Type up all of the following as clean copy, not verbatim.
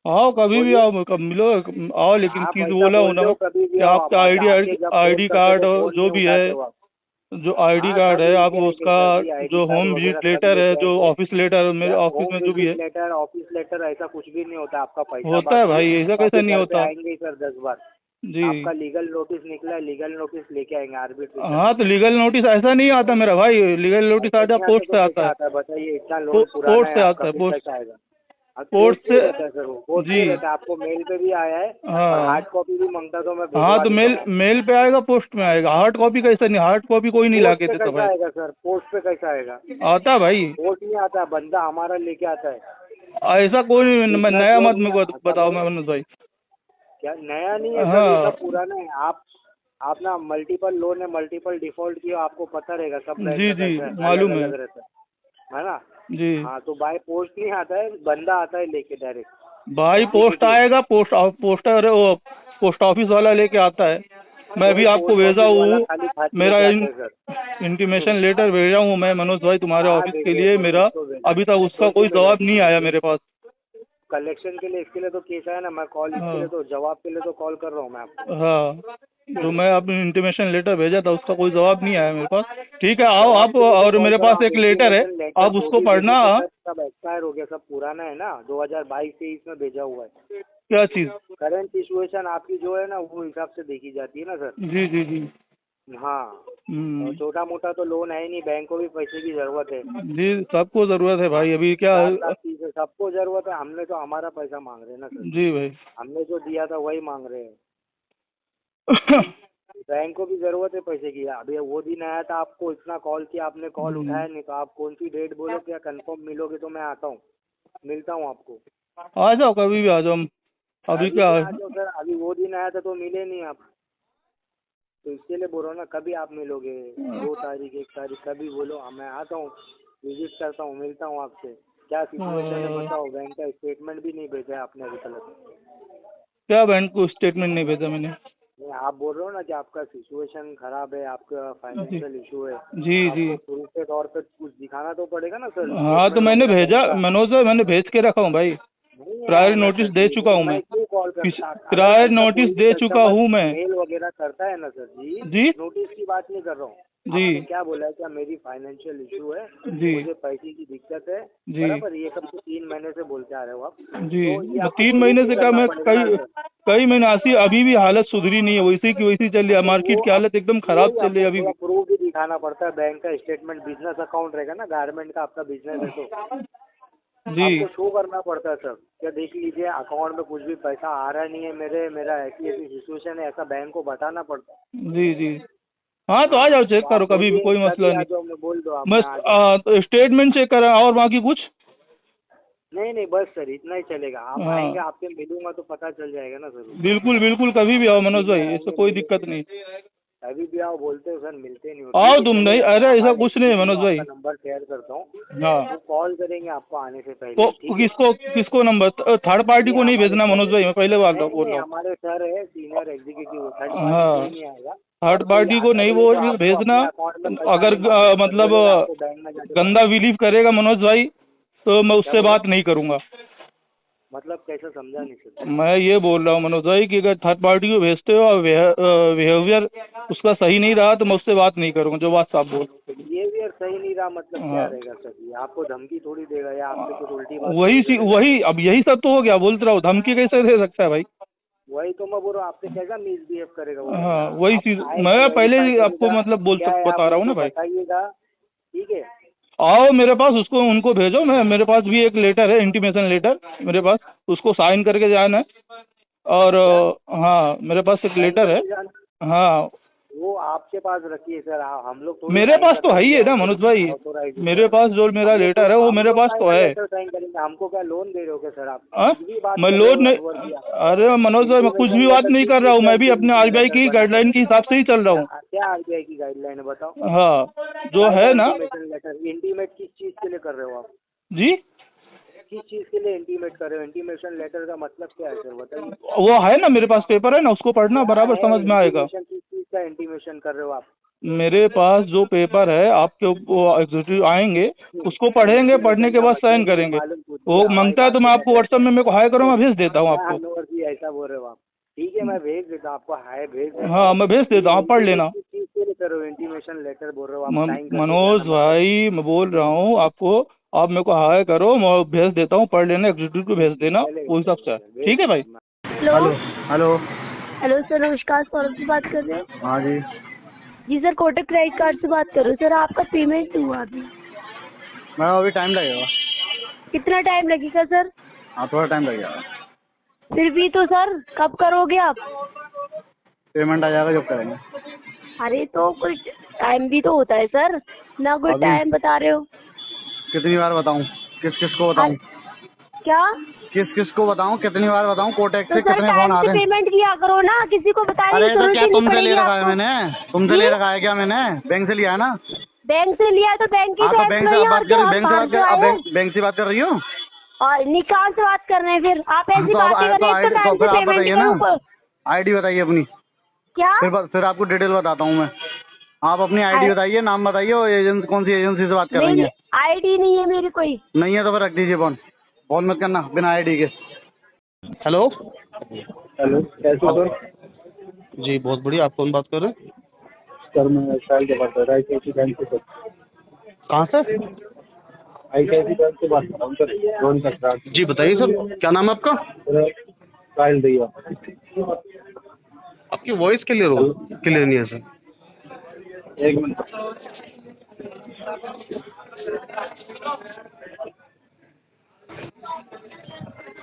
आओ कभी भी आओ, कब मिलो, आओ, लेकिन आप चीज ऐसा बोला हूँ बोल ना रहे हो कभी कि भी आओ आप, आपका बाकी आके जब फोन आईडी करते कार्ड तो फोन जो नहीं भी है, उठाते हो आप। जो आईडी हाँ कार्ड सब है आप लेके आएंगे उसका, सर जी, आईडी जो कार्ड होम वगैरह विजिट सब लेटर है, लेके जो आएंगे। ऑफिस लेटर मेरे सर ऑफिस होम में जो भी है। विजिट लेटर, ऑफिस लेटर ऐसा कुछ भी नहीं होता, आपका पैसा होता है बाकी भाई, ऐसा तो कैसे आपके नहीं घर पे होता। आएंगे ही सर 10 बार। जी। आपका लीगल नोटिस निकला है, लीगल नोटिस लेके आएंगे आर्बिट्रेशन हाँ में। तो लीगल नोटिस ऐसा नहीं आता मेरा भाई, लीगल नोटिस ऐसा आता नहीं आता पोस्ट तो से आता कैसे है। आता है बताइए, इतना लोन पुराना पोस्ट है से आपका, आता है, फिर पोस्ट। कैसे आएगा? अब पोस्ट पोस्ट पे से। रहता है सर, वो पोस्ट जी। पे रहता है, आपको मेल पे भी आया है। और हाँ। हार्ड कॉपी भी मांगता तो मैं हाँ भिजवा तो देता मेल हूँ। मेल पे आएगा, पोस्ट में आएगा, हार्ड कॉपी कैसे नहीं, हार्ड कॉपी कोई नहीं ला पोस्ट के पे देता कैसा भाई। आएगा सर, पोस्ट पे कैसा आएगा? आता भाई। पोस्ट नहीं आता, बंदा हमारा लेके आता है। ऐसा कोई नहीं, बिजनेस नया मत लोन में मेरे को आता बताओ है। मैं मनोज भाई। क्या नया नहीं है सर, ये हाँ। सब पुराना है। आप ना मल्टीपल लोन है, मल्टीपल डिफॉल्ट किया, आपको पता रहेगा सब जी रहता जी, कैसा है, अलग मालूम है। अलग रहता है ना? जी। हाँ तो बाय पोस्ट नहीं आता है, बंदा आता है लेके डायरेक्ट भाई पोस्ट एग्जीक्यूटिव। आएगा, पोस्टर वो पोस्ट ऑफिस वाला लेके आता है। मैं भी वही आपको पोस्ट भेजा ऑफिस वाला हूँ, खाली खत मेरा लेके आता है सर। इंटीमेशन लेटर भेजा हूँ मैं मनोज भाई तुम्हारे हाँ ऑफिस के भेजो लिए सर, मेरा। उसको भेजो। अभी तक उसका तो कोई क्यों जवाब भेजो? नहीं आया मेरे पास। कलेक्शन के लिए इसके लिए तो केस है ना, मैं कॉल इसके हाँ। लिए तो जवाब के लिए तो कॉल कर रहा हूँ मैं आपको। हाँ तो मैं अपनी इंटीमेशन लेटर भेजा था, उसका कोई जवाब नहीं आया मेरे पास। ठीक है, आओ जवाब आप, के लिए तो और कॉल मेरे कर रहा पास हूँ, आप एक लेटर है, इंटीमेशन लेटर आप जो उसको भी भेजे पढ़ना। थे सर सब एक्सपायर हो गया, सब पुराना है ना, 2022-23 में भेजा हुआ है। क्या चीज़? करंट सिचुएशन आपकी जो है ना वो हिसाब से देखी जाती है ना सर। जी जी जी। हाँ। और छोटा मोटा तो लोन है ही नहीं, बैंक को भी पैसे की ज़रूरत है। जी सबको ज़रूरत है भाई, अभी क्या। 4 लाख 30 है, सबको ज़रूरत है, हमने तो हमारा पैसा मांग रहे हैं ना सर। जी भाई। हमने जो दिया था वही मांग रहे हैं। बैंक को भी ज़रूरत है पैसे की। अभी वो दिन आया था, आपको इतना कॉल किया, आपने कॉल उठाया नहीं, तो आप कौन सी डेट बोलो, क्या कंफर्म मिलोगे तो मैं आता हूँ, मिलता हूँ आपको। आ जाओ कभी भी आ जाओ। अभी अभी क्या भी है? आ जाओ सर, अभी वो दिन आया था तो मिले नहीं आप, तो इसके लिए बोल रहा हूँ ना, कभी आप मिलोगे? 2 तारीख 1 तारीख कभी बोलो, मैं आता हूँ, विजिट करता हूँ, मिलता हूँ आपसे। क्या सिचुएशन है बताओ, बैंक का स्टेटमेंट भी नहीं भेजा है आपने अभी तक। क्या बैंक को स्टेटमेंट नहीं भेजा मैंने? नहीं, आप बोल रहे हो ना कि आपका सिचुएशन खराब है, आपका जी फाइनेंशियल इशू है, जी तो जी। आपको प्रूफ के तौर पे कुछ दिखाना तो पड़ेगा ना सर, हाँ तो स्टेटमेंट मैंने वगैरह बैंक भेजा का। मनोज भाई, मैंने भेज के रखा हूँ भाई। नहीं प्रायर आया ना नोटिस सर दे जी, चुका तो हूँ मैं। मैं क्यों कॉल करता? अगर प्रायर ऐसा नोटिस कोई भी दे चुका कस्टमर हूँ मैं। मेल वगैरह करता है ना सर जी, जी नोटिस की बात नहीं कर रहा हूँ। जी आपने क्या बोला है, क्या मेरी फाइनेंशियल इशू है, जी मुझे पैसे की दिक्कत है, जी बराबर, ये सब तो 3 महीने से बोलते आ रहे हो आप, जी। तो ये तो आपको 3 महीने प्रूफ भी से क्या, करना मैं पड़ेगा ना कई सर। कई महीने आसी, अभी भी हालत सुधरी नहीं है, वैसी की वैसी चल रही है, तो मार्केट की हालत एकदम खराब वही चल रही आपको है अभी थोड़ा भी। प्रूफ भी दिखाना पड़ता है, बैंक का स्टेटमेंट, बिजनेस अकाउंट रहेगा ना, गारमेंट का आपका बिजनेस है तो जी आपको शो करना पड़ता है सर। क्या देख लीजिए अकाउंट में कुछ भी पैसा आ रहा नहीं है मेरा ऐसी ऐसी सिचुएशन है, ऐसा बैंक को बताना पड़ता है। जी जी। हाँ तो हाँ आ जाओ, चेक तो आप करो कभी भी, बोलिए कोई कभी मसला आ नहीं। जाओ, मैं बोल दो आप, मैं बस आ जाऊँगा। तो स्टेटमेंट चेक करा, और बाकी कुछ? नहीं नहीं बस सर इतना ही चलेगा, आप हाँ आएंगे आपसे मिलूंगा तो पता चल जाएगा ना सर। बिल्कुल बिल्कुल, कभी भी आओ मनोज भाई, सीनियर इससे आएंगे कोई मेरे, दिक्कत नहीं। अभी भी आओ बोलते हो सर, मिलते नहीं हो, आओ ठीक है तुम, नहीं, चलेगा, मैं अरे ऐसा हमारे कुछ नहीं है एग्जीक्यूटिव मनोज को भाई। आपका नंबर शेयर करता हूँ, हाँ। वो कॉल करेंगे आपको आने से पहले तो ही, ठीक है? किसको किसको नंबर, थर्ड पार्टी ये को नहीं हमारे भेजना सर मनोज है, भाई, मैं पहले बात नहीं बोल नहीं रहा हूँ। हमारे सर है सीनियर एग्जीक्यूटिव, थर्ड पार्टी हाँ, कोई नहीं आएगा। थर्ड और कोई पार्टी को आता नहीं भी है तो बोल आपको भेजना। अपने अकाउंट में पैसा अगर नहीं मांगेगा सर, मतलब बोलेगा आपको बैंक में जाके गंदा पैसा। बिलीव करेगा मनोज भाई, तो मैं क्या उससे बोले? बात नहीं करूंगा। मतलब कैसे, समझा नहीं सर। मैं ये बोल रहा हूँ मनोज भाई कि अगर थर्ड पार्टी को भेजते हो और बिहेवियर उसका सही नहीं रहा, तो मैं उससे बात नहीं करूँगा, जो बात साफ बोल। बिहेवियर सही नहीं रहा मतलब क्या हाँ रहेगा सर, ये आपको धमकी थोड़ी देगा या आपसे कुछ उल्टी बात थोड़ी करेगा। वही, अब यही सब तो हो गया, बोलते रहो, धमकी कैसे दे सकता है भाई? वही तो मैं बोल रहा हूँ, आपसे कैसा मिसबिहेव करेगा वो बंदा। हाँ वही आप चीज़ आएंगे मैं पहले वेरीफाई ही आपको करेगा मतलब क्या है, आप बता रहा हूँ ना उनको भाई। बताइएगा, ठीक है? आओ मेरे पास, उसको उनको भेजो, मैं मेरे पास भी एक लेटर है, इंटीमेशन लेटर मेरे पास, उसको साइन करके जाना है। और क्या हाँ मेरे पास एक साइन लेटर है। करके जाना? हाँ वो आपके पास रखिए सर, हम लोग थोड़ी मेरे साइन पास कर तो है ही देंगे है ना मनोज भाई, मेरे ऑथोराइजेशन। पास जो मेरा लेटर है वो हम मेरे लोग पास काहे तो का है। लेटर साइन करेंगे, हमको क्या लोन दे रहे हो क्या सर आप? हाँ कुछ भी बात मैं कर रहे लोड हो नहीं, अनवर जी आप। अरे मनोज भाई मैं कुछ भी इंटीमेशन बात लेटर नहीं किस कर रहा चीज़ हूँ, का मैं भी अपने इंटीमेशन आरबीआई लेटर की बना गाइडलाइन के हिसाब से ही चल रहा हूँ। क्या आरबीआई की गाइडलाइन है बताओ? हाँ जो काय का है ना। इंटीमेशन लेटर, इंटीमेट किस चीज़ के लिए कर रहे हो आप? जी किस चीज़ के लिए इंटीमेट कर रहे हो? इंटीमेशन लेटर का मतलब क्या है सर बताइए? वो है ना, मेरे पास पेपर है ना, उसको पढ़ना क्या बराबर है समझ में आएगा। इंटीमेशन, किस चीज़ का इंटीमेशन कर रहे हो आप? मेरे पास जो पेपर है आपके एग्जीक्यूटिव आएंगे, उसको पढ़ेंगे, पढ़ने के बाद साइन करेंगे। वो मांगता है तो मैं आपको व्हाट्सएप में मेरे को हाई करो, मैं भेज देता हूँ आपको। अनवर जी ऐसा बोल रहे हो आप? ठीक है, मैं भेज देता हूँ आपको, हाय भेज देता हूँ। हाँ मैं भेज देता हूँ, आप पढ़ लेना। किस चीज़ के लिए कर रहे हो? इंटीमेशन लेटर बोल रहे हो आप, साइन करके मनोज जाना। भाई मैं बोल रहा हूँ आपको, आप मेरे को हाई करो, मैं भेज देता हूँ, पढ़ लेना, एग्जीक्यूटिव को भेज देना, चलेगा, वो हिसाब से। चलेगा, ठीक है भाई। Hello hello. हेलो सर, नमस्कार, सौरभ से बात कर रहे हैं? हाँ जी। जी सर, कोटक क्रेडिट कार्ड से बात कर रहे हो सर। आपका पेमेंट हुआ अभी? मैम अभी टाइम लगेगा। कितना टाइम लगेगा सर? हाँ थोड़ा टाइम लगेगा। फिर भी तो सर, कब करोगे आप? पेमेंट आ जाएगा जब करेंगे। अरे तो कुछ टाइम भी तो होता है सर, ना कोई अभी टाइम बता रहे हो। कितनी बार बताऊँ? किस किस को बताऊँ? क्या? किस किस को बताऊँ? कितनी बार बताऊँ? कोटक तो से सर कितने टाइम फोन आ से रहे हैं? पेमेंट किया करो ना, किसी को बताने अरे की तो जरूरत क्या ही नहीं तुमसे ले पड़ेगी रखा है आपको। मैंने? तुमसे ले रखा है क्या मैंने? बैंक से लिया है ना? बैंक से लिया है तो बैंक की हाँ तो तो बैंक से employee बात और क्या, कर, आप बैंक से बाहर बात से कर, आए हैं? बैंक से बात कर रही हो? और निकाल से बात कर रहे हैं, फिर आप ऐसी तो बातें अब करें, एक तो तो टाइम फिर से आप पेमेंट बताइए करो। ना, आईडी बताइए अपनी। क्या? फिर आपको डिटेल बताता हूँ मैं। आप अपनी आईडी बताइए, नाम बताइए और एजेंसी, कौन सी एजेंसी से बात कर रही नहीं, हैं? आईडी नहीं है मेरी कोई। नहीं है तो फिर रख दीजिए फोन। फोन मत करना बिना आईडी के। हेलो। हेलो, कैसे हो सर? जी बहुत बढ़िया। आप कौन बात कर रहे हैं? सर मैं साहिल से बात कर रहा हूँ, ICICI बैंक से सर। कहाँ से? ICICI बैंक से बात कर रहा हूँ सर, लोन का स्टार्ट। जी बताइए सर, क्या नाम है आपका? सर साहिल दैया। आपकी वॉइस क्लियर नहीं है सर। एक मिनट।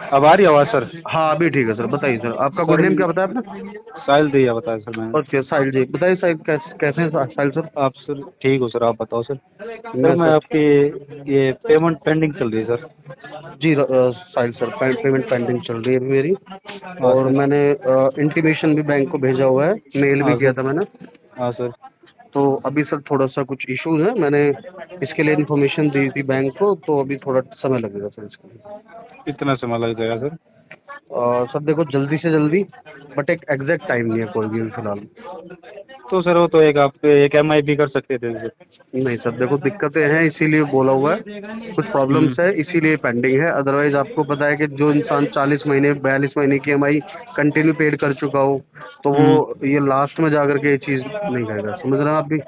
अब आ रही आवाज़ सर? हाँ अभी ठीक है सर। बताइए सर, आपका गुड नेम क्या बताया आपने? साहिल दैया बताया सर मैंने। ओके साहिल जी, बताइए साहिल कैसे हैं साहिल सर? आप सर ठीक हो सर? आप बताओ सर। सर मैं सर आपकी ये पेमेंट पेंडिंग चल रही है सर। जी साहिल सर, पेमेंट पेंडिंग चल रही है अभी मेरी, और सर। मैंने इंटीमेशन भी बैंक को भेजा हुआ है, मेल भी हाँ किया सर। था मैंने। हाँ सर। तो अभी सर थोड़ा सा कुछ इश्यूज है, मैंने इसके लिए इन्फॉर्मेशन दी थी बैंक को, तो अभी थोड़ा समय लगेगा सर इसके लिए। कितना समय लग जाएगा सर? सर देखो जल्दी से जल्दी, बट एक एग्जैक्ट टाइम नहीं है कोई भी फिलहाल। तो सर वो तो आप एक MI भी कर सकते थे सर। नहीं सर देखो दिक्कतें हैं, इसीलिए बोला हुआ है, कुछ प्रॉब्लम्स है इसीलिए पेंडिंग है। अदरवाइज आपको पता है कि जो इंसान 40 महीने 42 महीने की EMI कंटिन्यू पेड कर चुका हो, तो वो ये लास्ट में जाकर के ये चीज़ नहीं करेगा। समझ रहे हैं आप भी?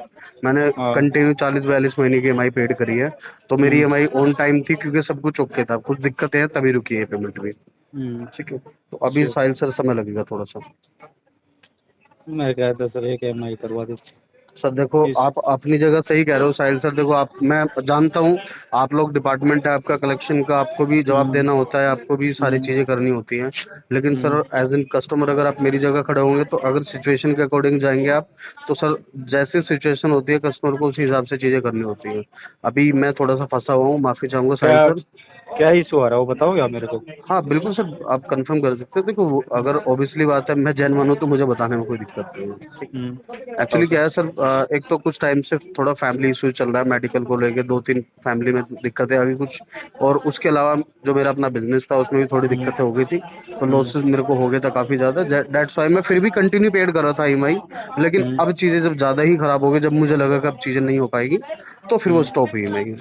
मैंने हाँ। कंटिन्यू 40-42 महीने की EMI पेड करी है, तो मेरी EMI ऑन टाइम थी, क्योंकि सब कुछ ओके था। कुछ दिक्कतें हैं तभी रुकी है पेमेंट भी। ठीक है, तो अभी साहिल सर समय लगेगा थोड़ा सा। मैं कहता सर एक MI करवा देते। सर देखो आप अपनी जगह सही कह रहे हो साहिल सर। देखो आप, मैं जानता हूँ आप लोग डिपार्टमेंट है आपका कलेक्शन का, आपको भी जवाब देना होता है, आपको भी सारी चीज़ें करनी होती हैं। लेकिन सर एज एन कस्टमर अगर आप मेरी जगह खड़े होंगे, तो अगर सिचुएशन के अकॉर्डिंग जाएंगे आप, तो सर जैसे सिचुएशन होती है कस्टमर को उसी हिसाब से चीज़ें करनी होती हैं। अभी मैं थोड़ा सा फंसा हुआ हूँ, माफ़ी चाहूँगा साहिल सर। क्या इशू आ रहा है वो बताओगे आप मेरे को? हाँ बिल्कुल सर, आप कंफर्म कर सकते हैं। देखो अगर ऑब्वियसली बात है, मैं जेन्युइन हूँ तो मुझे बताने में कोई दिक्कत नहीं है। एक्चुअली क्या है सर, एक तो कुछ टाइम से थोड़ा फैमिली इशू चल रहा है, मेडिकल को लेके 2-3 फैमिली में दिक्कतें आ गई कुछ, और उसके अलावा जो मेरा अपना बिजनेस था उसमें भी थोड़ी दिक्कतें हो गई थी, तो लॉसेस मेरे को हो गया था काफ़ी ज़्यादा। दैट्स वाई मैं फिर भी कंटिन्यू पेड कर रहा था EMI। लेकिन अब चीज़ें जब ज़्यादा ही ख़राब हो गई, जब मुझे लगा कि अब चीज़ें नहीं हो पाएगी, तो फिर वो स्टॉप हुई EMI।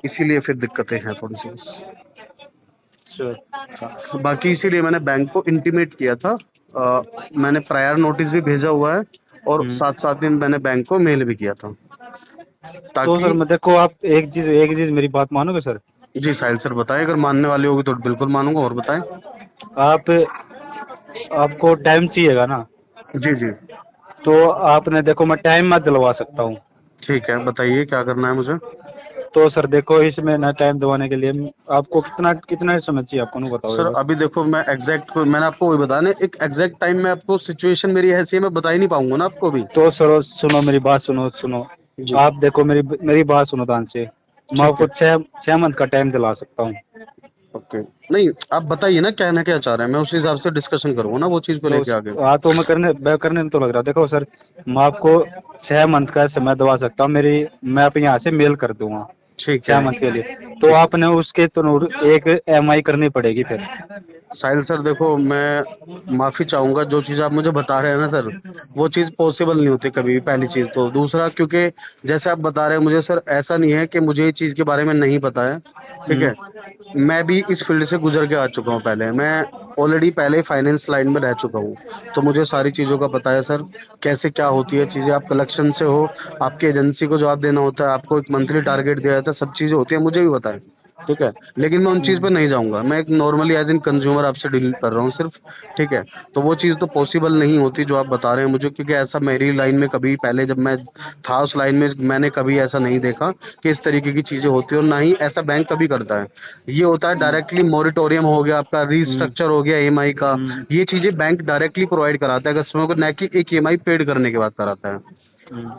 इसीलिए फिर दिक्कतें हैं थोड़ी सी। बाकी इसीलिए मैंने बैंक को इंटीमेट किया था। मैंने प्रायर नोटिस भी भेजा हुआ है, और साथ साथ में मैंने बैंक को मेल भी किया था, तो सर मैं देखो, आप एक चीज़ मेरी बात मानोगे सर? जी साहिल सर बताएं, अगर मानने वाली होगी तो बिल्कुल मानूंगा। और बताएं। आपको टाइम चाहिएगा ना? जी जी। तो आपने देखो, मैं टाइम में दिलवा सकता हूँ। ठीक है, बताइए क्या करना है मुझे। तो सर देखो, इसमें ना टाइम दिलवाने के लिए आपको कितना समय चाहिए आपको, नहीं बताओ सर अभी देखो मैं मैंने आपको वही बताया ना, एक एग्जैक्ट टाइम में आपको, सिचुएशन मेरी ऐसी है मैं बता ही नहीं पाऊंगा ना आपको भी। तो सर सुनो मेरी बात, सुनो। आप देखो मेरी बात सुनो ध्यान से। मैं आपको 6 मंथ का टाइम दिला सकता हूँ। ओके, नहीं आप बताइए ना कहना क्या चाह रहे हैं, मैं उस हिसाब से डिस्कशन करूँगा ना वो चीज़ को लेके आगे। हाँ तो करने तो लग रहा। देखो सर, मैं आपको 6 मंथ का समय दवा सकता हूँ। मैं आप यहाँ से मेल कर दूंगा। ठीक 6 है। मंथ के लिए तो आपने उसके तो एक MI करनी पड़ेगी फिर। साहिल सर देखो, मैं माफ़ी चाहूँगा, जो चीज़ आप मुझे बता रहे हैं ना सर, वो चीज़ पॉसिबल नहीं होती कभी भी, पहली चीज़ तो। दूसरा, क्योंकि जैसे आप बता रहे हैं मुझे सर, ऐसा नहीं है कि मुझे ये चीज़ के बारे में नहीं पता है, ठीक है। मैं भी इस फील्ड से गुजर के आ चुका हूँ पहले, मैं ऑलरेडी पहले फाइनेंस लाइन में रह चुका हूँ, तो मुझे सारी चीज़ों का पता है सर, कैसे क्या होती है चीज़ें। आप कलेक्शन से हो, आपकी एजेंसी को जवाब देना होता है, आपको एक मंथली टारगेट दिया जाता है, सब चीज़ें होती है, मुझे भी पता है, ठीक है। लेकिन मैं उन चीज़ पे नहीं जाऊँगा, मैं एक नॉर्मली एज इन कंज्यूमर आपसे डील कर रहा हूँ सिर्फ, ठीक है। तो वो चीज़ तो पॉसिबल नहीं होती जो आप बता रहे हैं मुझे, क्योंकि ऐसा मेरी लाइन में कभी पहले जब मैं था उस लाइन में, मैंने कभी ऐसा नहीं देखा कि इस तरीके की चीज़ें होती है, और ना ही ऐसा बैंक कभी करता है। ये होता है डायरेक्टली मॉरिटोरियम हो गया, आपका रीस्ट्रक्चर हो गया ईएमआई का, ये चीज़ें बैंक डायरेक्टली प्रोवाइड कराता है कस्टमर को, न कि एक ईएमआई पेड करने के बाद कराता है।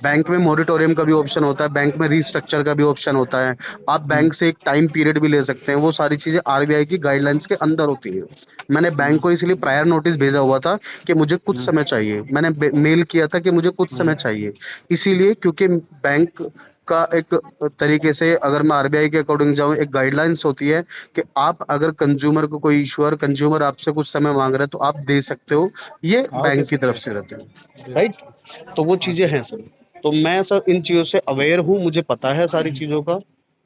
बैंक में मॉरिटोरियम का भी ऑप्शन होता है, बैंक में रीस्ट्रक्चर का भी ऑप्शन होता है, आप बैंक से एक टाइम पीरियड भी ले सकते हैं, वो सारी चीज़ें आरबीआई की गाइडलाइंस के अंदर होती हैं। मैंने बैंक को इसलिए प्रायर नोटिस भेजा हुआ था कि मुझे कुछ समय चाहिए, मैंने मेल किया था कि मुझे कुछ समय चाहिए, इसीलिए क्योंकि बैंक का एक तरीके से, अगर मैं आरबीआई के अकॉर्डिंग जाऊँ, एक गाइडलाइंस होती है कि आप अगर कंज्यूमर को कोई इशू, और कंज्यूमर आपसे कुछ समय मांग रहा है तो आप दे सकते हो, ये बैंक की तरफ से रहते हैं, राइट। तो वो चीज़ें हैं सर, तो मैं सर इन चीज़ों से अवेयर हूँ, मुझे पता है सारी चीज़ों का,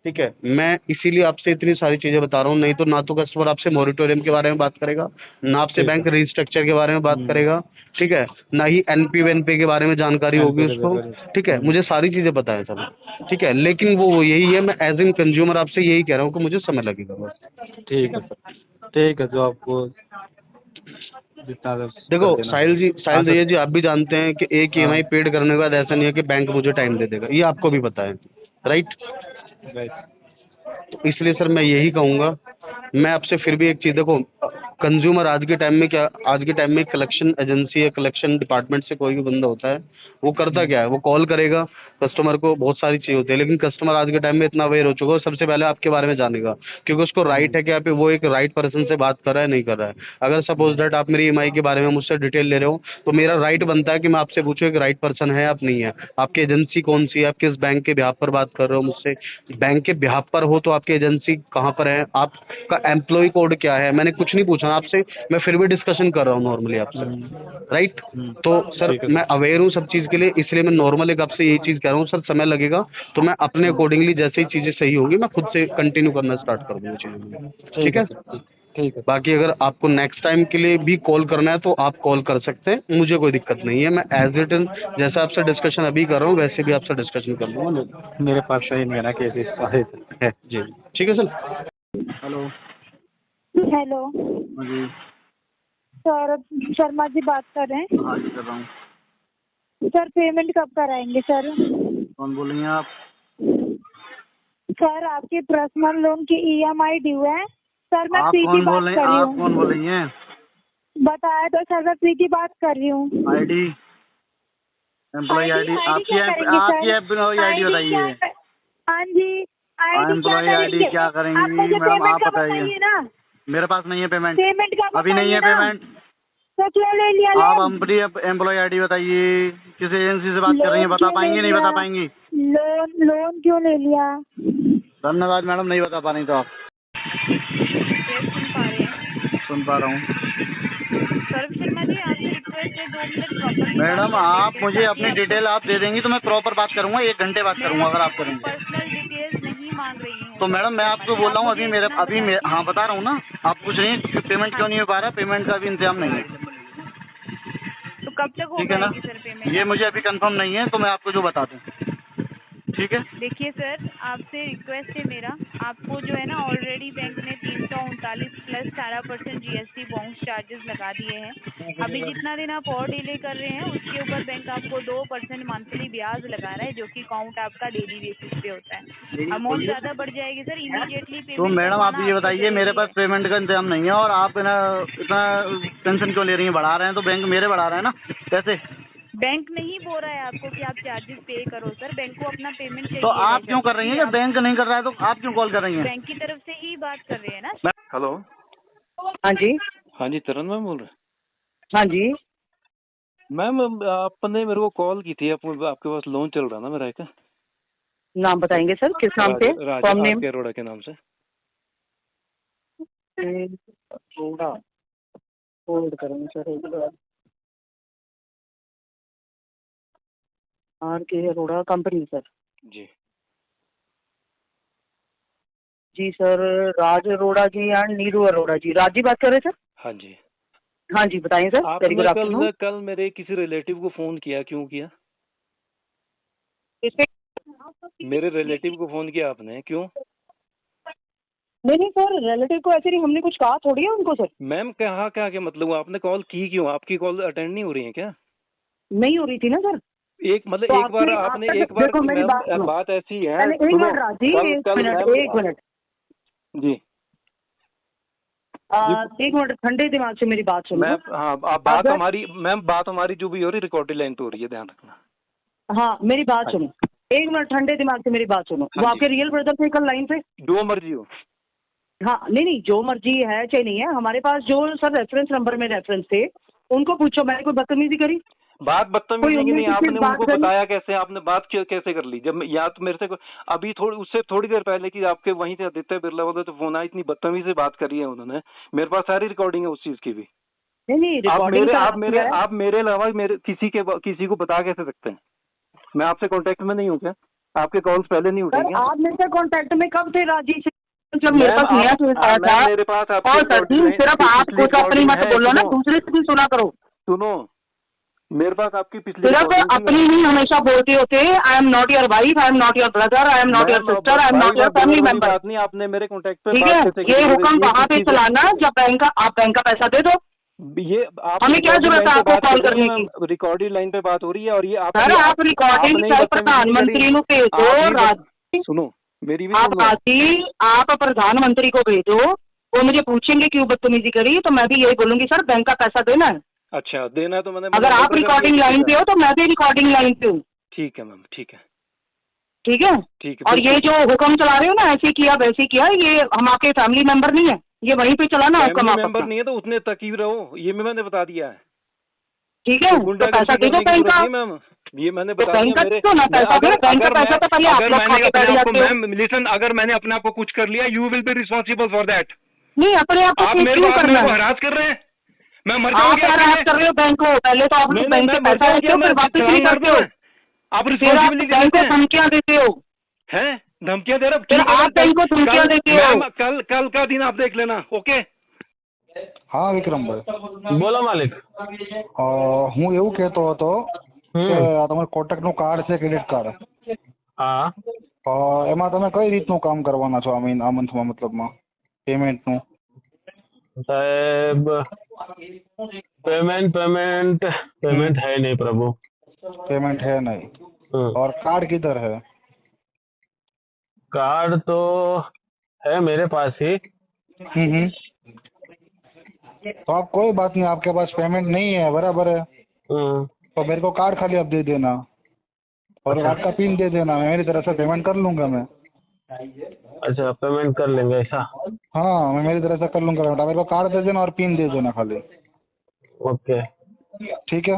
ठीक है। मैं इसीलिए आपसे इतनी सारी चीज़ें बता रहा हूँ, नहीं तो ना तो कस्टमर आपसे मॉरिटोरियम के बारे में बात करेगा, ना आपसे बैंक रीस्ट्रक्चर के बारे में बात करेगा, ठीक है, ना ही एनपी वेनपी के बारे में जानकारी होगी उसको, ठीक है। मुझे सारी चीज़ें पता है सर, ठीक है, लेकिन वो यही है, मैं एज एन कंज्यूमर आपसे यही कह रहा हूँ कि मुझे समय लगेगा बस। ठीक है सर, ठीक है, जो आपको जितना देखो कर देना। साहिल भैया जी, आप भी जानते हैं कि एक ईएमआई पेड करने के बाद ऐसा नहीं है कि बैंक मुझे टाइम दे देगा, ये आपको भी पता है, राइट। राइट। तो इसलिए सर मैं यही कहूँगा, मैं आपसे फिर भी एक चीज़, देखो कंज्यूमर आज के टाइम में क्या, आज के टाइम में कलेक्शन एजेंसी या कलेक्शन डिपार्टमेंट से कोई भी बंदा होता है, वो करता क्या है, वो कॉल करेगा कस्टमर को, बहुत सारी चीज़ होती है, लेकिन कस्टमर आज के टाइम में इतना अवेयर हो चुका है, सबसे पहले आपके बारे में जानेगा, क्योंकि उसको राइट है कि आप वो एक राइट पर्सन से बात कर रहा है, नहीं कर रहा है। अगर सपोज दैट आप मेरी ईएमआई के बारे में मुझसे डिटेल ले रहे हो, तो मेरा राइट बनता है कि मैं आपसे पूछूं एक राइट पर्सन है आप, नहीं है, आपकी एजेंसी कौन सी है, आप किस बैंक के बिहाफ पर बात कर रहे हो मुझसे, बैंक के बिहाफ पर हो तो आपकी एजेंसी कहाँ पर है, आपका एम्प्लॉय कोड क्या है, मैंने कुछ नहीं पूछा आपसे, मैं फिर भी डिस्कशन कर रहा हूँ नॉर्मली आपसे, राइट। तो सर मैं अवेयर हूँ सब चीज़ के लिए, इसलिए मैं नॉर्मल एक आपसे यही चीज़ कह रहा हूँ सर, समय लगेगा, तो मैं अपने अकॉर्डिंगली जैसे ही चीज़ें सही होंगी मैं खुद से कंटिन्यू करना स्टार्ट कर दूँगा चीज़ों, ठीक है। ठीक है। बाकी अगर आपको नेक्स्ट टाइम के लिए भी कॉल करना है तो आप कॉल कर सकते हैं, मुझे कोई दिक्कत नहीं है, मैं एज इट इन जैसा आपसे डिस्कशन अभी कर रहा हूँ वैसे भी आपसे डिस्कशन कर लूँगा। मेरे पास सही नहीं है ना केसेस सारे। है जी, ठीक है सर। हेलो। हेलो जी। सर, शर्मा जी बात कर रहे हैं? हाँ जी, कर रहा हूँ। सर पेमेंट कब कराएंगे सर? कौन बोल रही हैं आप? सर आपके पर्सनल लोन की ईएमआई ड्यू है सर, मैं आप प्रीति कौन बात बोल रही कर हैं? रही आप कौन बोल हूँ। रही हैं? बताया तो सर, मैं प्रीति बात कर रही हूँ। आईडी, एम्प्लॉय आईडी, आपकी आपकी एम्प्लॉय आईडी बताइए। हाँ जी, आईडी क्या एम्प्लॉय आईडी करेंगे? क्या आप करेंगी मुझे मैडम, पेमेंट आप का बताइए। बताइए ना। मेरे पास नहीं है पेमेंट, पेमेंट का अभी नहीं है बताइए ना। पेमेंट। तो क्यों ले लिया आप लोन? अपनी एम्प्लॉय आईडी बताइए, किस एजेंसी से बात कर रही हैं, लोन बता क्यों ले पाएंगी नहीं लिया? बता पाएंगी? लोन क्यों ले लिया? धन्यवाद मैडम, नहीं बता पा रही तो आप। सुन पा रहे हैं सुन पा रहा हूँ सौरभ शर्मा जी, आपसे रिक्वेस्ट है 2 मिनट प्रॉपरली मैडम, आप मुझे अपनी डिटेल आप दे देंगी तो मैं प्रॉपर बात करूंगा, 1 घंटे बात करूंगा अगर आप करेंगे। पर्सनल डिटेल्स नहीं मांग रही हूँ। तो मैडम मैं आपको बोल रहा हूँ, हाँ बता रहा हूँ ना, आप पूछ रही हैं पेमेंट क्यों नहीं हो पा रहा, पेमेंट का भी इंतजाम नहीं है, तो कब तक हो ठीक है ना। पाएगी सर पेमेंट? ये मुझे अभी कंफर्म नहीं है, तो मैं आपको जो बता दूँ, ठीक है। देखिए सर, आपसे रिक्वेस्ट है मेरा, आपको जो है ना ऑलरेडी बैंक ने 339 प्लस 18% जीएसटी बाउंस चार्जेस लगा दिए हैं। अभी जितना दिन आप और डिले कर रहे हैं उसके ऊपर बैंक आपको 2% मंथली ब्याज लगा रहा है, जो कि काउंट आपका डेली बेसिस पे होता है। अमाउंट ज़्यादा बढ़ जाएगी सर, इमीडिएटली पेमेंट। तो मैडम आप ये बताइए, मेरे पास पेमेंट का इंतजाम नहीं है और आप ना इतना टेंशन क्यों ले रही हैं, बढ़ा रहे हैं तो बैंक मेरे बढ़ा रहे हैं ना, कैसे? बैंक नहीं बोल रहा है आपको कि आप चार्जेस पे करो सर, बैंक को अपना पेमेंट चाहिए। तो आप क्यों कर रही हैं, जब बैंक नहीं कर रहा है तो आप क्यों कॉल कर रही हैं? बैंक की तरफ से ही बात कर रहे हैं ना। हेलो। हाँ जी। हाँ जी, तरन मैम बोल रहे हाँ जी। हैं। मैम आपने मेरे को कॉल की थी, आपके पास लोन चल रहा ना मेरा एक। नाम बताएंगे सर, किस नाम से? Form name? अरोड़ा के नाम से। अरोड़ा। होल्ड करेंगे सर एक बार। R K Arora company sir. जी जी सर, राज अरोड़ा जी एंड नीरू अरोड़ा जी। राज जी बात कर रहे हैं सर? हाँ जी। हाँ जी बताइए सर। वेरी आपने गुड आफ्टरनून। कल मेरे किसी रिलेटिव को फोन किया, क्यों किया? मेरे रिलेटिव को फोन किया आपने, क्यों? नहीं सर, रिलेटिव को ऐसे नहीं, हमने कुछ कहा थोड़ी है उनको सर। मैम कहा क्या के मतलब आपने कॉल की क्यों? आपकी कॉल अटेंड नहीं हो रही है क्या? नहीं हो रही थी ना सर। एक मतलब तो एक बार आपने एक बार देखो मेरी बात सुनो। बात ऐसी है, एक मिनट राज जी, एक मिनट जी एक मिनट ठंडे दिमाग से मेरी बात सुनो। मैम। हाँ आप बात हमारी मैम, बात हमारी जो भी हो रही रिकॉर्डिंग लाइन पे हो रही है, ध्यान रखना। हाँ मेरी बात सुनो, एक मिनट ठंडे दिमाग से मेरी बात सुनो। वो आपके रियल ब्रदर थे कल लाइन पे? जो मर्जी हो। हाँ नहीं जो मर्जी है चाहे नहीं है, हमारे पास जो सर रेफरेंस नंबर में रेफरेंस थे उनको पूछो मैंने कोई बदतमीजी करी? बात बदतमीजी की नहीं, आपने बात उनको बताया कैसे? आपने बात कैसे कर ली? जब या तो मेरे से अभी उससे थोड़ी देर पहले की आपके वहीं से आदित्य बिरला वाले तो फोन आया, इतनी बदतमीजी से बात करी है उन्होंने। मेरे पास सारी रिकॉर्डिंग है उस चीज की भी। नहीं आप मेरे अलावा मेरे किसी को बता कैसे सकते हैं? मैं आपसे कांटेक्ट में नहीं हूँ क्या? आपके कॉल्स पहले नहीं उठे क्या? आप मेरे से कांटेक्ट में कब थे राजीव से? जब मेरे पास नया था मेरे पास और सिर्फ आप कुछ अपनी मत बोलो ना, दूसरे से भी सुना करो। सुनो, मेरे पास आपकी पिछली सिर्फ अपनी नहीं हमेशा बोलते होते। I am not your wife, I am not your brother, I am not your sister, I am not your family member. बात नहीं, आपने मेरे कांटेक्ट पे ठीक है, ये हुक्म वहाँ पे चलाना जब आप बैंक का पैसा दे दो। ये आप हमें क्या जरूरत है आपको कॉल करने की? रिकॉर्डिंग लाइन पे बात हो रही है और ये सर आप रिकॉर्डिंग प्रधानमंत्री को भेजो। सुनो मेरी भी आप प्रधानमंत्री को भेजो, वो मुझे पूछेंगे क्यों बदतमीजी करी, तो मैं भी यही बोलूंगी सर बैंक का पैसा देना है। अच्छा देना तो मैंने, अगर आप रिकॉर्डिंग लाइन पे हो तो मैं भी रिकॉर्डिंग लाइन पे हूँ। ठीक है मैम, ठीक है ठीक है। ठीक है। और ये जो हुक्म चला रहे हो ना ऐसे किया वैसे किया, ये हम आपके फैमिली मेंबर नहीं है, ये वहीं पे चला ना हुक्म। मेंबर नहीं है तो उतने तक ही रहो, ये मैंने बता दिया है। ठीक है, तो पैसा दे दो बैंक का। मैम ये मैंने बता दिया मेरे बैंक का पैसा तो पहले आप लोग खा के बैठ जाते हो। मैम लिसन, अगर मैंने अपने आप को कुछ कर लिया, you will be responsible for that. नहीं अपने आप को क्यों करना है? हरास कर रहे हैं, मैं मर आप हरास कर रहे हो बैंक को। पहले तो आप लोग बैंक से पैसा लेते हो फिर वापस नहीं करते हो। आप रिस्पॉन्सिबिलिटी बैंक को धमकियां देते हो। हैं? धमकियां दे रहे फिर आप बैंक को धमकियां देते हो। कल का दिन आप देख लेना। ओके। हाँ વિક્રમભાઈ બોલો માલિક। હું એવું કહેતો હતો કે તમારું કોન્ટેક્ટનું કાર્ડ છે, ક્રેડિટ કાર્ડ, હા, એમાં તમે કઈ રીતનું કામ કરવાના છો આ મંથમાં, મતલબમાં પેમેન્ટનું? સાહેબ पेमेंट है नहीं प्रभु, पेमेंट है नहीं। और कार्ड किधर है? कार्ड तो है मेरे पास ही। तो आप कोई बात नहीं, आपके पास पेमेंट नहीं है बराबर है, तो मेरे को कार्ड खाली आप दे देना और आपका पिन दे देना, मैं मेरी तरफ से पेमेंट कर लूंगा मैं। अच्छा पेमेंट कर लेंगे ऐसा? हाँ मैं मेरी तरफ से कर लूंगा, मेरे को कार्ड दे देना और पिन दे देना खाली। ओके ठीक है।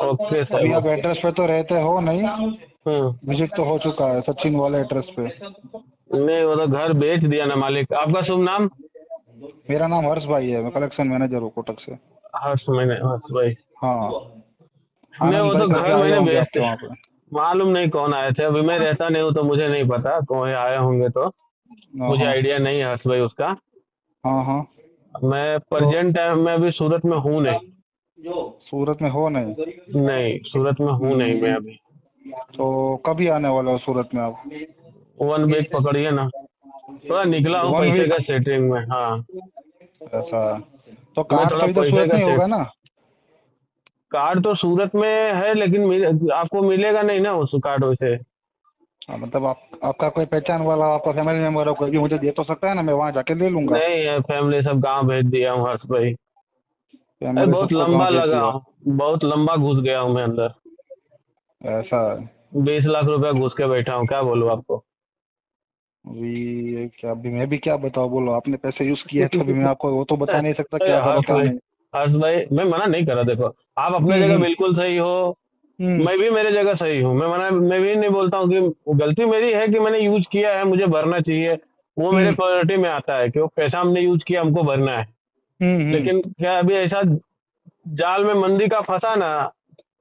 Okay sir. अभी आप एड्रेस पे तो रहते हो नहीं? विजिट तो हो चुका है सचिन वाले एड्रेस पे। नहीं वो तो घर बेच दिया ना मालिक। आपका शुभ नाम? मेरा नाम हर्ष भाई है, मैं कलेक्शन मैनेजर हूँ कोटक से। हर्ष भाई। हाँ नहीं वो तो घर मैंने बेच दिया, मालूम नहीं कौन आए थे, अभी मैं रहता नहीं हूँ तो मुझे नहीं पता कौन आए होंगे, तो मुझे आइडिया नहीं है हर्ष भाई उसका। हाँ मैं प्रेजेंट टाइम में अभी सूरत में हूँ नहीं। सूरत में हो नहीं? नहीं सूरत में हूँ नहीं मैं अभी। तो कभी आने वाले हो सूरत में आप? 1 वीक पकड़िए ना, थोड़ा निकला हूँ पैसे का सेटिंग में। हाँ ऐसा, तो कार्ड तो इधर सूरत में होगा ना? कार्ड तो सूरत में है लेकिन आपको मिलेगा नहीं ना उस कार्ड वैसे। मतलब आपका कोई पहचान वाला, आपका फैमिली मेंबर हो कोई भी मुझे दे तो सकता है ना, मैं वहाँ जाके ले लूंगा। नहीं फैमिली सब गाँव भेज दिया हूँ हर्ष भाई। बहुत लंबा लगा, बहुत लंबा घुस गया हूँ मैं अंदर। ऐसा 20 लाख रुपया घुस के बैठा हूँ, क्या बोलूँ आपको। अभी मैं भी क्या बताऊँ, बोलो आपने पैसे यूज किए तो भी मैं आपको वो तो बता नहीं सकता क्या हर्ष भाई मैं मना नहीं कर रहा, देखो आप अपने जगह बिल्कुल सही हो, मैं भी मेरे जगह सही हूँ। मैं भी नहीं बोलता हूँ कि गलती मेरी है कि मैंने यूज किया है, मुझे भरना चाहिए, वो मेरे प्रायोरिटी में आता है कि वो पैसा हमने यूज किया हमको भरना है। लेकिन क्या अभी ऐसा जाल में मंदी का फंसा ना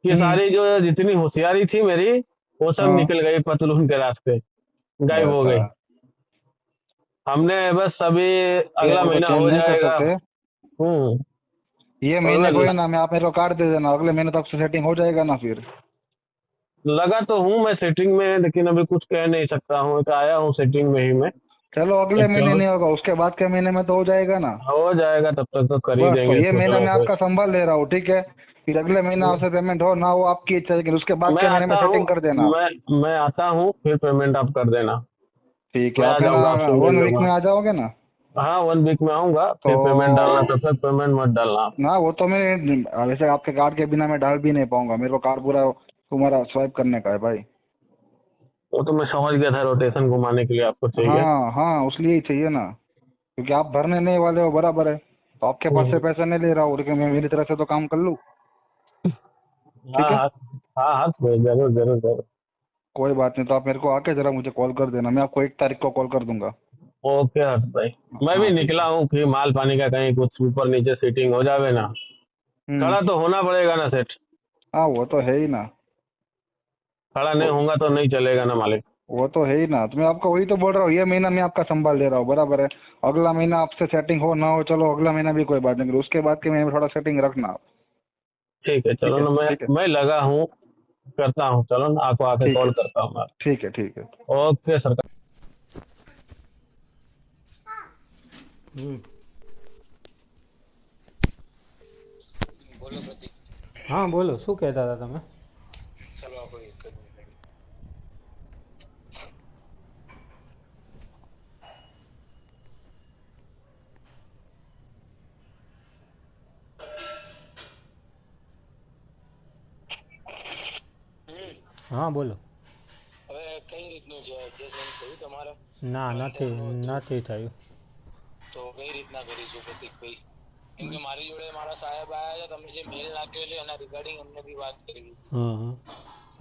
कि सारी जो जितनी होशियारी थी मेरी वो सब निकल गई पतलून के रास्ते, गायब हो गई। हमने बस अभी अगला महीना हो जाएगा। ये महीने कोई ना, मैं आप मेरे को कार्ड दे देना, अगले महीने तक सेटिंग हो जाएगा ना। फिर लगा तो हूँ मैं सेटिंग में, लेकिन अभी कुछ कह नहीं सकता हूँ, तो आया हूँ सेटिंग में ही मैं। चलो अगले महीने नहीं होगा, उसके बाद के महीने में तो हो जाएगा ना। हो जाएगा, तब तक तो कर ही बस, देंगे। तो ये महीना मैं आपका संभाल ले रहा हूँ, ठीक है। फिर अगले महीना आपसे पेमेंट हो ना हो आपकी इच्छा, लेकिन उसके बाद के महीने में सेटिंग कर देना। मैं आता हूँ, फिर पेमेंट आप कर देना। ठीक है, आप 1 वीक में आ जाओगे ना? हाँ 1 वीक में आऊंगा, फिर पेमेंट डालना, तब तक पेमेंट मत डालना ना। वो तो मैं वैसे आपके कार्ड के बिना मैं डाल भी नहीं पाऊंगा, मेरे को कार्ड पूरा तुम्हारा स्वाइप करने का है भाई। वो तो मैं समझ गया था, रोटेशन घुमाने के लिए आपको चाहिए। हाँ उसलिए ही चाहिए ना, क्योंकि आप भरने नहीं वाले हो, बराबर है। तो आपके पास से पैसा नहीं ले रहा हूँ, लेकिन मैं मेरी तरफ से तो काम कर लूँ। हाँ, जरूर जरूर जरूर। कोई बात नहीं, तो आप मेरे को आके जरा मुझे कॉल कर देना, मैं आपको 1 तारीख को कॉल कर दूंगा। ओके हर्ष भाई, मैं भी निकला हूँ कि माल पानी का कहीं कुछ ऊपर नीचे सीटिंग हो जावे ना। खड़ा तो होना पड़ेगा ना सेठ। हाँ वो तो है ही ना, खड़ा नहीं होगा तो नहीं चलेगा ना मालिक। वो तो है ही ना। तो मैं आपको वही तो बोल रहा हूँ, ये महीना मैं आपका संभाल ले रहा हूँ, बराबर है। अगला महीना आपसे सेटिंग हो ना हो, चलो अगला महीना भी कोई बात नहीं, उसके बाद के महीने में थोड़ा सेटिंग रखना आप। ठीक है, चलो ना, मैं लगा हूँ, करता हूँ। चलो ना, आपको आके कॉल करता हूँ। ठीक है ठीक है। Okay sir. हाँ बोलो, શું કહેતા હતા તમે? હા બોલો. હવે કઈ રીતનું છે એડજસ્ટમેન્ટ થયું તમારે? ના નથી થયું. તો કઈ રીતના કરીશું પ્રતીકભાઈ? કેમ કે મારી જોડે મારા સાહેબ આયા છે, તમે જે મેલ નાખ્યો છે એના રિગાર્ડિંગ એમને બી વાત કરવી. હા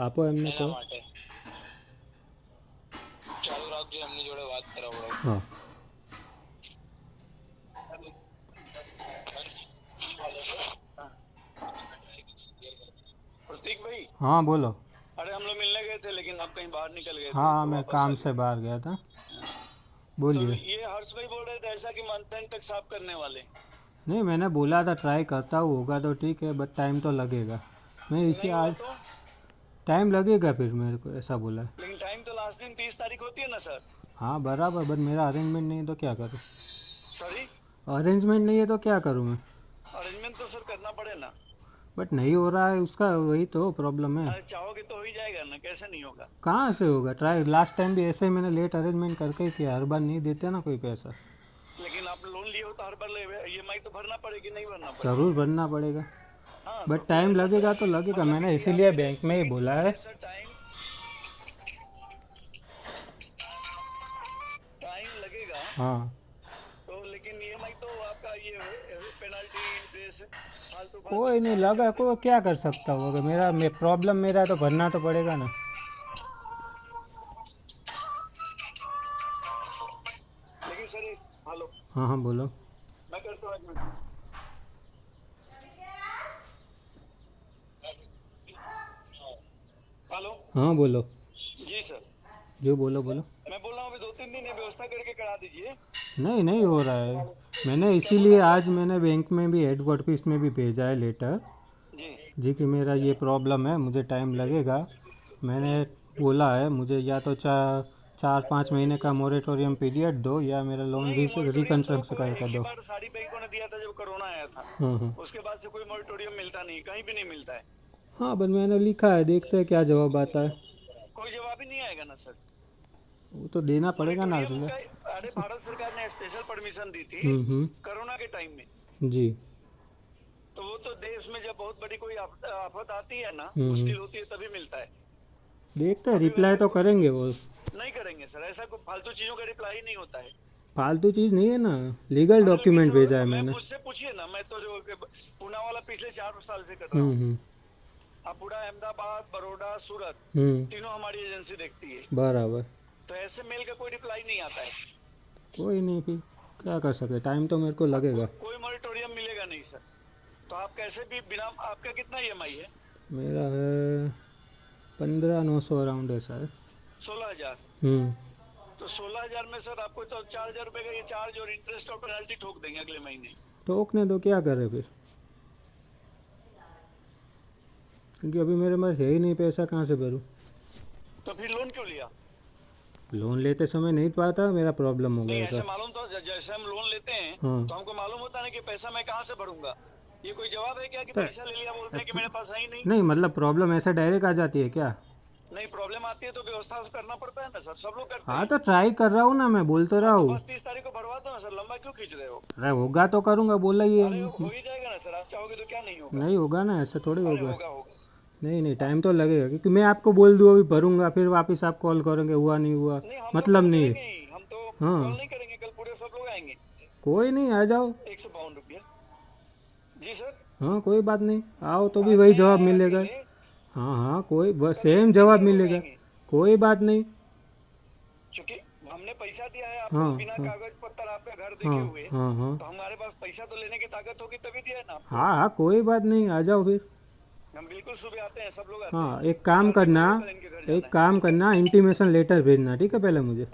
આપો એમને એના માટે ચાલુ રાખજો, એમની જોડે વાત કરાવડાવો. હા प्रतीक भाई। हाँ बोलो। अरे हम लोग मिलने गए थे, लेकिन आप कहीं बाहर निकल गए थे। हाँ मैं काम से बाहर गया था। बोलिए। तो ये हर्ष भाई बोल रहे थे ऐसा कि मंथ एंड तक साफ करने वाले। नहीं, मैंने बोला था ट्राई करता हूँ, होगा तो ठीक है, बट टाइम तो लगेगा। मैं इसी आज तो? टाइम लगेगा, फिर मेरे को ऐसा बोला। लेकिन टाइम तो लास्ट दिन 30 तारीख होती है ना सर? हाँ बराबर, बट मेरा अरेंजमेंट नहीं है तो क्या करूँ? सॉरी? अरेंजमेंट नहीं है तो क्या करूँ मैं? अरेंजमेंट तो सर करना पड़े ना। बट नहीं हो रहा है, उसका वही तो प्रॉब्लम है। अरे चाहोगे तो हो ही जाएगा ना, कैसे नहीं होगा? कहाँ से होगा? ट्राई लास्ट टाइम भी ऐसे ही मैंने लेट अरेंजमेंट करके किया, हर बार नहीं देते ना कोई पैसा। लेकिन आप लोन लिए हो तो हर बार EMI तो भरना पड़ेगी, नहीं भरना पड़ेगा? जरूर भरना पड़ेगा। हाँ, बट टाइम लगेगा तो लगेगा, मैंने इसीलिए बैंक में ही बोला है। टाइम लगेगा हाँ तो, लेकिन EMI तो आपका ये पेनल्टी इंटरेस्ट फालतू कोई नहीं लगा, को क्या कर सकता हूँ? अगर मेरा प्रॉब्लम मेरा है तो भरना तो पड़ेगा ना। लेकिन सर हेलो। हाँ हाँ बोलो। मैं करता हूँ 1 मिनट। हेलो। हाँ बोलो। जी सर। जो बोलो बोलो। मैं बोल रहा हूँ अभी 2-3 दिन व्यवस्था करके करा दीजिए। नहीं हो रहा है, मैंने इसीलिए आज मैंने बैंक में भी हेड ऑफिस में भी भेजा है लेटर जी कि मेरा ये प्रॉब्लम है, मुझे टाइम लगेगा। मैंने बोला है मुझे या तो 4-5 महीने का मोरेटोरियम पीरियड दो, या मेरा लोन रिकंस्ट्रक्शन करके दो। सारी बैंकों ने दिया था जब कोरोना आया था। उसके बाद से कोई मोरेटोरियम मिलता नहीं, कहीं भी नहीं मिलता है। हाँ बट मैंने लिखा है, देखते हैं क्या जवाब आता है। कोई जवाब ही नहीं आएगा ना सर। वो तो देना पड़ेगा ना। अरे भारत सरकार ने स्पेशल परमिशन दी थी कोरोना के टाइम में जी। तो वो तो देश में जब बहुत बड़ी कोई आफत आती है ना, मुश्किल होती है, तभी मिलता है। देखते हैं, रिप्लाई तो करेंगे वो। नहीं करेंगे सर, ऐसा कोई फालतू चीजों का रिप्लाई नहीं होता है। फालतू चीज नहीं है ना, लीगल डॉक्यूमेंट भेजा है मैंने। मुझसे पूछिए ना, मैं तो जो पूना वाला पिछले 4 साल से कर रहा हूँ। अब पूरा अहमदाबाद, बड़ौदा, सूरत तीनों हमारी एजेंसी देखती है। बराबर। तो ऐसे मेल का कोई रिप्लाई नहीं आता है। कोई नहीं, फिर क्या कर सकते, टाइम तो मेरे को लगेगा। कोई मोरेटोरियम कैसे भी बिना, आपका कितना EMI है? मेरा है 15,900 अराउंड है सर। 16,000। तो 16,000 में सर आपको तो 4,000 रुपए का ये चार्ज और इंटरेस्ट और पेनल्टी ठोक देंगे अगले महीने। ठोकने दो, क्या करे फिर, क्योंकि अभी मेरे पास है ही नहीं पैसा, कहाँ से भरूं। तो फिर लोन क्यों लिया? लोन लेते समय नहीं पाता, मेरा प्रॉब्लम हो नहीं, गया ऐसे सर। मालूम तो जैसे हम लोन लेते हैं हाँ। तो हमको मालूम होता है ना कि पैसा मैं कहाँ से भरूंगा। ये कोई जवाब है क्या कि पैसा ले लिया बोलते हैं कि मेरे पास है ही नहीं? नहीं मतलब प्रॉब्लम ऐसे डायरेक्ट आ जाती है क्या? नहीं, प्रॉब्लम आती है तो व्यवस्था करना पड़ता है ना सर, सब लोग करते हैं। हाँ तो ट्राई कर रहा हूँ ना, मैं बोल तो रहा हूँ। बस 30 तारीख को भरवा दो ना सर, लंबा क्यों खींच रहे हो? अरे होगा तो करूँगा, बोला ही है। हो ही जाएगा ना सर, आप चाहोगे तो क्या नहीं होगा? नहीं होगा ना, ऐसा थोड़ी होगा। होगा। नहीं टाइम तो लगेगा, क्योंकि मैं आपको बोल दूँ अभी भरूंगा, फिर वापस आप कॉल करोगे हुआ नहीं हुआ, मतलब नहीं है। हम तो हाँ कॉल नहीं करेंगे, कल पूरे सब लोग आएंगे। कोई नहीं, आ जाओ। 152 रुपया। जी सर। हाँ कोई बात नहीं, आओ तो भी वही जवाब मिलेगा। हाँ कोई बस सेम जवाब मिलेगा, कोई बात नहीं। चूंकि हमने पैसा दिया है आपको, बिना कागज पत्तर आपका घर देखे हुए, तो हमारे पास पैसा तो लेने की ताकत होगी तभी दिया है ना। हाँ कोई बात नहीं, आ जाओ फिर। हम बिल्कुल सुबह आते हैं, सब लोग आते हैं। हाँ एक काम करना, इंटीमेशन लेटर भेजना, ठीक है पहले मुझे,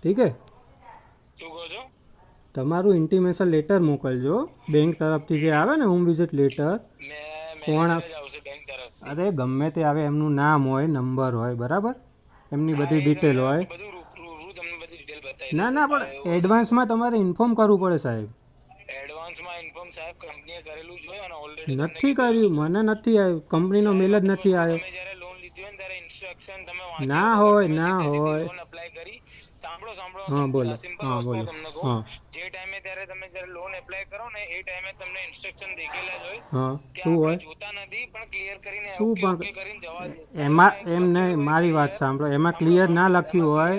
ठीक है? તમારું ઇન્ટિમેશન લેટર મોકલજો બેંક તરફથી જે આવે ને હોમ વિઝિટ લેટર, કોણ અરે ગમે તે આવે, એમનું નામ હોય, નંબર હોય, બરાબર, એમની બધી ડિટેલ હોય। ના પણ એડવાન્સમાં તમારે ઇન્ફોર્મ કરવું પડે સાહેબ। નથી કર્યું, મને નથી આવ્યું, કંપનીનો મેલ જ નથી આવ્યો। ના હોય हाँ बोलो, हाँ बोलो, हाँ જે ટાઈમે ત્યારે તમે જ્યારે લોન એપ્લાય કરો ને એ ટાઈમે તમને ઇન્સ્ટ્રક્શન દેખેલા જ હોય, हाँ કે શું હોય, આપણે જોતા નથી પણ ક્લિયર કરીને શું ઓકે પણ ઓકે કરીને જવા દે છે। એમાં એમ નહીં, મારી વાત સાંભળો, એમાં ક્લિયર ના લખ્યું હોય,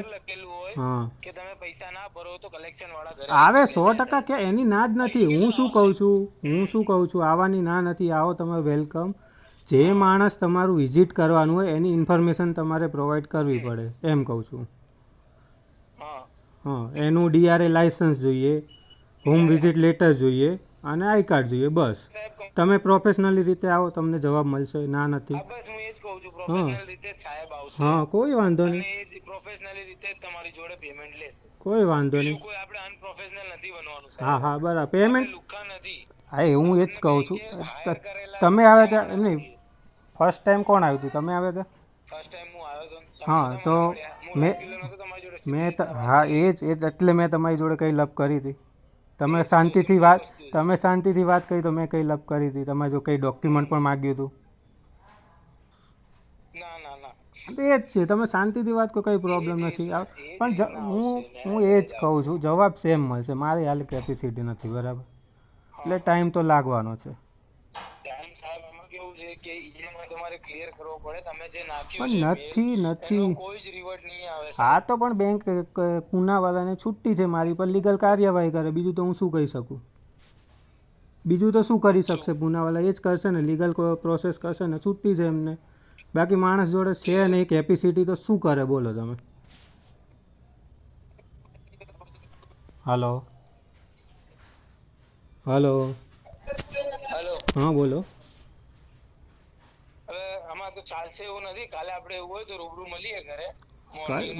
હા કે તમે પૈસા ના ભરો તો કલેક્શન વાળા ઘરે આવે 100%, કે એની ના જ નથી। હું શું કહું છું આવવાની ના નથી, આવો તમે વેલકમ। જે માણસ તમારું વિઝિટ કરવાનું હોય એની ઇન્ફોર્મેશન તમારે પ્રોવાઈડ કરવી પડે, એમ કહું છું। हाँ એનું DRA લાઇસન્સ જોઈએ, હોમ વિઝિટ લેટર જોઈએ અને આઈ કાર્ડ જોઈએ, બસ। તમે પ્રોફેશનલી રીતે આવો, તમને જવાબ મળશે, ના નથી। બસ હું એ જ કહું છું, પ્રોફેશનલ રીતે સાહેબ આવશે, हाँ कोई वांधो અને नहीं, એ પ્રોફેશનલી રીતે તમારી જોડે પેમેન્ટ લેશે। કોઈ વાંધો બીજું નહીં। કોઈ આપણે અનપ્રોફેશનલ નથી બનવાનું હા સાહેબ। હા બરાબર, પેમેન્ટ લુખ્ખા નથી। હા હું એ જ કહું છું। તમે આવ્યા હતા એમ નહીં, ફર્સ્ટ ટાઈમ કોણ આવ્યું હતું, તમે આવ્યા હતા? ફર્સ્ટ ટાઈમ હું આવ્યો તો હા તો મેં હા એ જ એટલે મેં તમારી જોડે કઈ લપ કરી હતી। તમે શાંતિથી વાત કરી તો મેં કઈ લપ કરી હતી, તમે જો કઈ ડોક્યુમેન્ટ પણ માગ્યું હતું, એ જ છે। તમે શાંતિથી વાત કરો, કંઈ પ્રોબ્લેમ નથી, પણ હું એ જ કહું છું જવાબ સેમ મળશે। મારી હાલ કેપેસિટી નથી, બરાબર, એટલે ટાઈમ તો લાગવાનો છે। કે EMI તમારે ક્લિયર કરવો પડે, તમે જે નાખ્યું પણ છે નથી એનો કોઈ જ રિવર્ટ નહીં આવે આ તો પણ બેંક પૂનાવાળાને છૂટી છે મારી પર, લીગલ કાર્યવાહી કરે, બીજું તો હું શું કહી શકું? બીજું તો શું કરી શકશે પૂનાવાળા? એ જ કરશે ને, લીગલ પ્રોસેસ કરશે ને, છૂટી છે એમને। બાકી માણસ જોડે છે નહીં કેપેસિટી, તો શું કરે બોલો તમે? હલો હલો હા બોલો। ચાલશે એવું નથી, કાલે આપણે એવું હોય તો રૂબરૂ મળીએ ઘરે।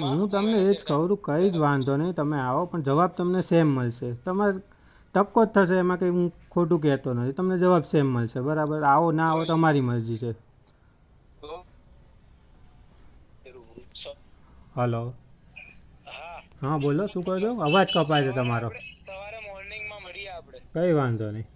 હું તમને એ જ કહું છું, કંઈ જ વાંધો નહીં, તમે આવો, પણ જવાબ તમને સેમ મળશે। તમારે ધક્કો જ થશે, એમાં કંઈ હું ખોટું કહેતો નથી, તમને જવાબ સેમ મળશે, બરાબર। આવો ના આવો તમારી મરજી છે। હલો હા બોલો, શું કહો છો? અવાજ કપાય છે તમારો। સવારે મોર્નિંગમાં મળીએ આપણે, કંઈ વાંધો નહીં।